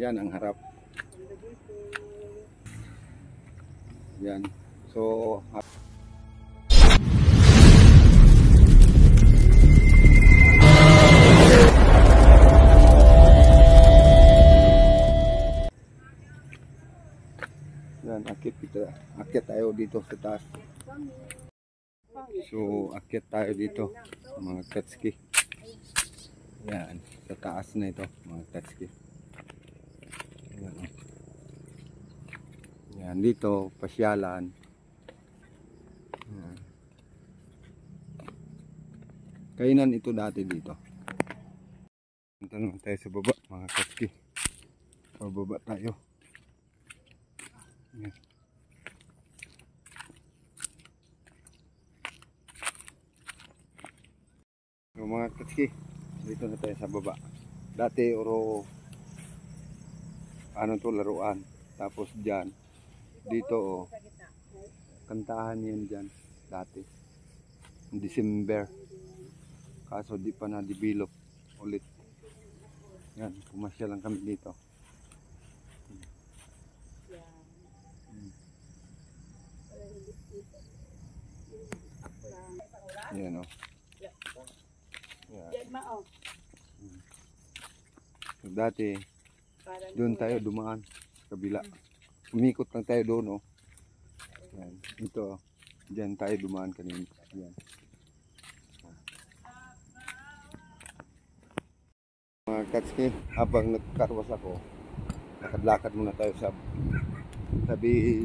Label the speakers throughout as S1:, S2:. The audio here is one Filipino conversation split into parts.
S1: Yan ang harap. Yan. So, yan, akyat tayo dito sa taas. So, akyat tayo dito, mga katski. Yan, sa taas na ito, mga katski. Yan, yan dito, pasyalan. Yan. Kainan ito dati dito. Punta naman tayo sa baba, mga katski. Pababa tayo. Yan. So, mga katski, dito na tayo sa baba. Dati ano to, laruan. Tapos dyan, dito kantahan yan dyan dati. December. Kaso di pa na-develop ulit. Yan, pumasya lang kami dito. Yan o. Yan. So, dati, doon tayo dumaan sa kabila. Umikot lang tayo doon, oh. Yan. Ito, dyan tayo dumaan kanina. Yan. Mga katski, habang nagkarwas ako, lakad-lakad muna tayo sa tabi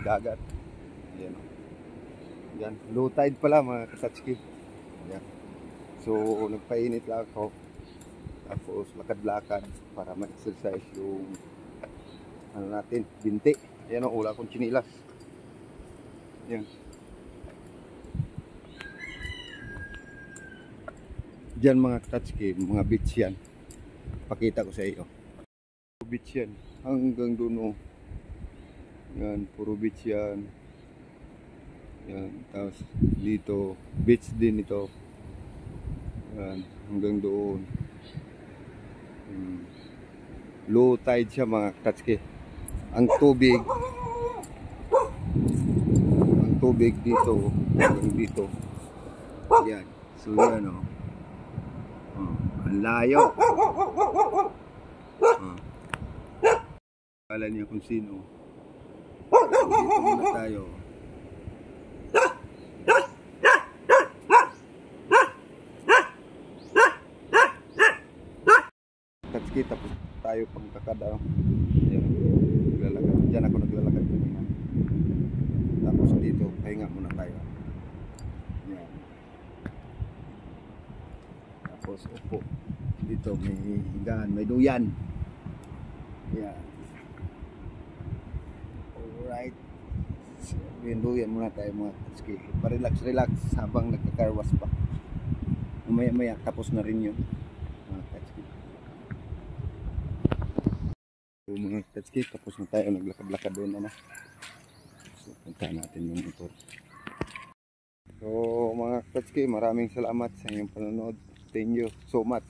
S1: dagat. Yan. Yan. Low tide pala, mga katski. Yan. So, nagpainit lang ako. Tapos lakad-lakad para ma-exercise yung ano natin, binti. Ayan o, wala akong chinilas. Yan. Diyan mga katski, mga beach yan. Pakita ko sa iyo. Beach yan. Hanggang doon o. Yan, puro beach yan. Yan, tapos dito, beach din ito. Yan, hanggang doon. Low tide siya mga katski. Ang tubig dito hanggang dito. Yan. So yan o. Ang layo. Kala niya kung sino. Dito muna tayo. Katski, tapos tayo pagkakada. Yan, naglalakad. Diyan ako naglalakad kanina. Tapos dito, pahinga muna tayo. Yan. Tapos upo. Dito may higaan, may duyan. Yan. Alright. So, yung duyan muna tayo mga katski. Pa-relax habang nagkakarwas pa. Maya tapos na rin yun. Mga katski. So mga katski, tapos na tayo naglakad-lakad doon. Ano? So punta natin yung motor. So mga katski, maraming salamat sa inyong panonood. Thank you so much.